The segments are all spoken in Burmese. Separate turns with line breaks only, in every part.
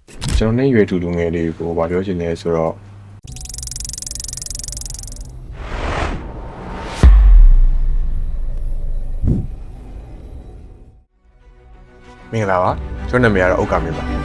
ကျွန်တော်နဲ့ရွယ်တူလူငယ်တွေကိုဗာပြောချင်တယ်ဆိုတော့မင်္ဂလာပါကျွန်တော်နာမည်ကတော့ဥက္ကာမင်းပါ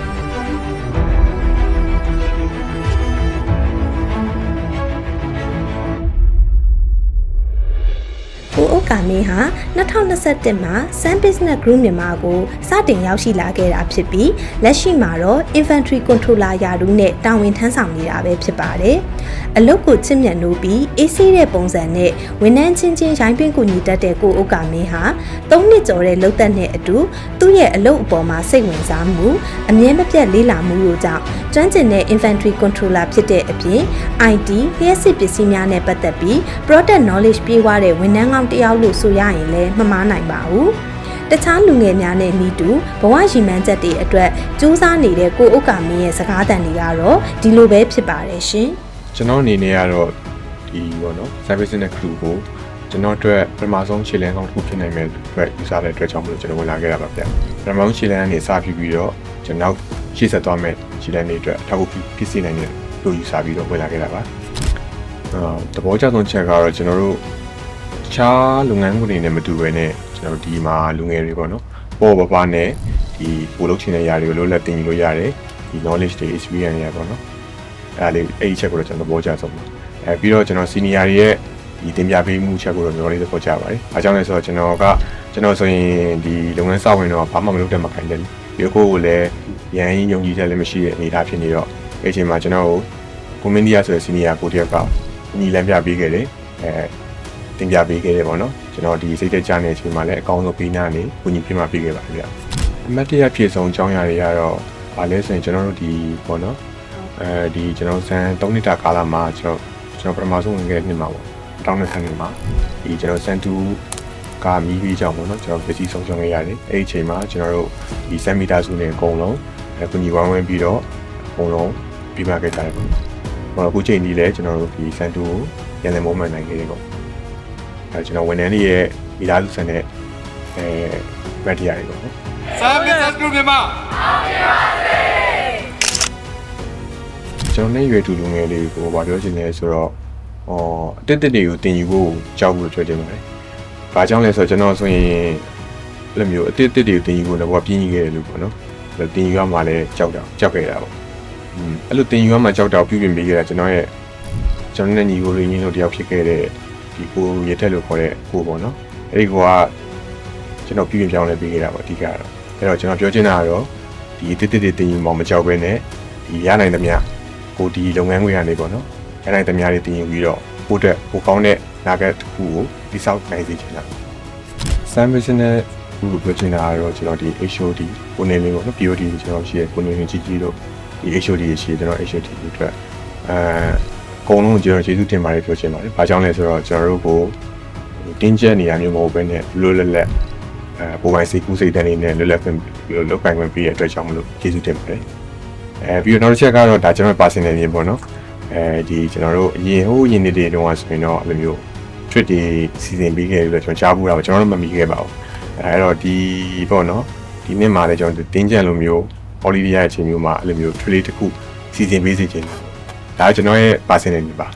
ကိုဥက္ကာမင်းဟာ2021မှာ Sun Business Group မြန်မာကိုစတင်ရောက်ရှိလာခဲ့တာဖြစ်ပြီးလက်ရှိမှာတော့ Inventory Controller ရာထူးနဲ့တာဝန်ထမ်းဆောင်နေတာပဲဖြစ်ပါတယ်။အလုပ်ကိုချစ်မြတ်နိုးပြီးအေးဆေးတဲ့ပုံစံနဲ့ဝန်ထမ်းချင်းချင်းရိုင်းတွင်းကူညီတတ်တဲ့ကိုဥက္ကာမင်းဟာ3နှစ်ကျော်တဲ့လုပ်သက်နဲ့အတူသူ့ရဲ့အလုပ်အပေါ်မှာစိတ်ဝင်စားမှုအမြဲမပြတ်လေ့လာမှုတို့ကြောင့်ကျွမ်းကျင်တဲ့ Inventory Controller ဖြစ်တဲ့အပြင် IT လျှက်စစ်ပစ္စည်းများနဲ့ပတ်သက်ပြီး Product Knowledge ပြည့်ဝတဲ့ဝန်ထမ်းကောင်းတယောက်လို့ဆိုရရင်လည်းမမှားနိုင်ပါဘူး။တခြားလူငယ်များနဲ့မိတူဘဝရည်မှန်းချက်တွေအတွက်စူးစမ်းနေတဲ့ကိုဥက္ကာမင်းရဲ့စကားသံတွေကတော့ဒီလိုပဲဖြစ်ပါတယ်ရှင်
။ကျွန်တော်အနေနဲ့ကတော့ဒီပေါ့နော် service နဲ့ crew ကိုကျွန်တော်အတွက်ပထမဆုံးခြေလှမ်းကောင်းတစ်ခုဖြစ်နိုင်မဲ့အတွက်ယူဆတဲ့အတွက်ကြောင့်မလို့ကျွန်တော်ဝင်လာခဲ့တာပါဗျ။ပထမဆုံးခြေလှမ်းကနေစပြီးတော့ကျွန်တော်ရှေ့ဆက်သွားမဲ့ခြေလှမ်းတွေအတွက်အထောက်အကူဖြစ်စေနိုင်တဲ့လို့ယူဆပြီးတော့ဝင်လာခဲ့တာပါ။သဘောကျဆုံးချက်ကတော့ကျွန်တော်တို့တခြားလုပ်ငန်းတွေနဲ့မတူဘဲနဲ့ကျွန်တော်ဒီမှာလူငယ်တွေပေါ့နော်ပေါ်ပပနဲ့ဒီပို့လုပ်ချင်တဲ့ຢာတွေကိုလိုလက်တင်ယူလို့ရတယ်ဒီ knowledge တွေ experience တွေပေါ့နော်အဲ့ဒီချက်ကိုတော့ကျွန်တော်သဘောကျဆုံးပါပြီးတော့ကျွန်တော် senior တွေရဲ့ဒီတင်ပြပေးမှုချက်ကိုတော့မျိုးလေးသဘောကျပါတယ်အားကြောင့်လဲဆိုတော့ကျွန်တော်ဆိုရင်ဒီလုပ်ငန်းစဝင်တော့ဘာမှမလုပ်တတ်မှခိုင်းတယ်ပြီးတော့ကိုယ်လည်းရန်ယုံကြည်ချက်လည်းမရှိတဲ့အနေအထားဖြစ်နေတော့အဲ့အချိန်မှာကျွန်တော်ကိုမင်းဒီယာဆိုတဲ့ senior ကိုတယောက်ကညီလမ်းပြပေးခဲ့တယ်တင်ပြပေးခဲ့တယ်ပေါ့နော်ကျွန်တော်ဒီစိတ်သက်ကြတဲ့အချိန်မှာလည်းအကောင်းဆုံးပေးနာနေကိုညီပြမပေးခဲ့ပါဗျာအမတ်တရဖြည့်ဆုံးအကြောင်းအရာတွေကတော့ဗာလဲဆိုရင်ကျွန်တော်တို့ဒီပေါ့နော်ဒီကျွန်တော်စံ3နှစ်တာကာလမှာကျွန်တော်ပထမဆုံးဝင်ခဲ့တဲ့နှစ်မှာပေါ့2020နှစ်မှာဒီကျွန်တော်စံ2ကမီးပြီးကြောင်ပေါ့နော်ကျွန်တော်ပစ္စည်းဆုံးရှုံးခဲ့ရတယ်အဲ့ဒီအချိန်မှာကျွန်တော်တို့ဒီစံမီတာစုနဲ့အကုန်လုံးကိုညီဝိုင်းဝန်းပြီးတော့အကုန်လုံးပြီးမှခဲ့ကြတယ်ပေါ့အခုချိန်ကြီးလဲကျွန်တော်တို့ဒီစံ2ကိုပြန်လည်မမှန်နိုင်ခဲ့တယ်ပေါ့ကျွန်တော်ဝန်ထမ်းတွေရဲ့မိသားစုဆန်တဲ့မတ်တရားတွေပေါ့နော်
Sun Business Group မြန်မာ
ကျွန်တော်နဲ့ရွယ်တူလူငယ်တွေကိုဗာပြောချင်တယ်ဆိုတော့အတက်တွေကိုတင်ယူဖို့ကြောက်ဖို့ပြောချင်ပါတယ်။ဘာကြောင့်လဲဆိုတော့ကျွန်တော်ဆိုရင်အဲ့လိုမျိုးအတက်တွေကိုတင်ယူဖို့တော့ပြင်းကြီးခဲ့တယ်လို့ပေါ့နော်။တင်ယူရမှလည်းကြောက်ခဲ့တာပေါ့။အဲ့လိုတင်ယူရမှကြောက်တာပြုပြင်ပေးခဲ့တာကျွန်တော်နဲ့ညီကိုရင်းချင်းတို့တယောက်ဖြစ်ခဲ့တဲ့ဒီကိုရထက်လို့ခေါ်တဲ့ကိုပေါ့နော်အဲ့ဒီကိုကကျွန်တော်ပြင်ပြောင်းလဲပေးခဲ့တာပေါ့အဓိကတော့အဲ့တော့ကျွန်တော်ပြောချင်တာကတော့ဒီတစ်တင်ယူမှမကြောက်ဘဲနဲ့ဒီရနိုင်သမျှကိုဒီလုပ်ငန်းခွင်ကနေပေါ့နော်ရနိုင်သမျှတွေတင်ယူပြီးတော့ကိုတက်ကိုကောင်းတဲ့နာဂတ်တစ်ခုကိုတိစောက်နိုင်စေချင်တာ Sun Business ကိုပြောချင်တာကတော့ကျွန်တော်ဒီ HOD ကိုနေလေးပေါ့နော် POD ကျွန်တော်ရှိရကိုနေလေးကြီးတို့ဒီ HOD ရှိရကျွန်တော် HOD အတွက်အကုန်လုံးကျွန်တော်ကျေးဇူးတင်ပါတယ်ပြောချင်ပါတယ်။ဘာကြောင့်လဲဆိုတော့ကျွန်တော်တို့ကိုတင်းကျပ်နေရမျိုးမဟုတ်ဘဲနဲ့လွတ်လပ်ပုံမှန်စိတ်ကူးစိတ်တန်းနေနဲ့လွတ်လပ်ခွင့်လုပ်ပိုင်ခွင့်ပေးရတဲ့အတွက်ကြောင့်မလို့ကျေးဇူးတင်ပါတယ်။ပြီးတော့နောက်တစ်ချက်ကတော့ဒါကျွန်တော် personal နေပေါ့နော်။ဒီကျွန်တော်တို့အရင်နေ့တွေတုန်းကဆိုရင်တော့အဲ့လိုမျိုး trip တွေစီစဉ်ပေးခဲ့ပြီးတော့ကျွန်တော်ကြားဘူးတာပေါ့ကျွန်တော်တို့မမီခဲ့ပါဘူး။အဲ့တော့ဒီပေါ့နော်ဒီနေ့မှလည်းကျွန်တော်တင်းကျပ်လိုမျိုး holiday ရဲ့အချိန်မျိုးမှာအဲ့လိုမျိုး trip လေးတစ်ခုစီစဉ်ပေးစီခြင်းဒါကျွန်တော်ရဲ့ personal နေပါ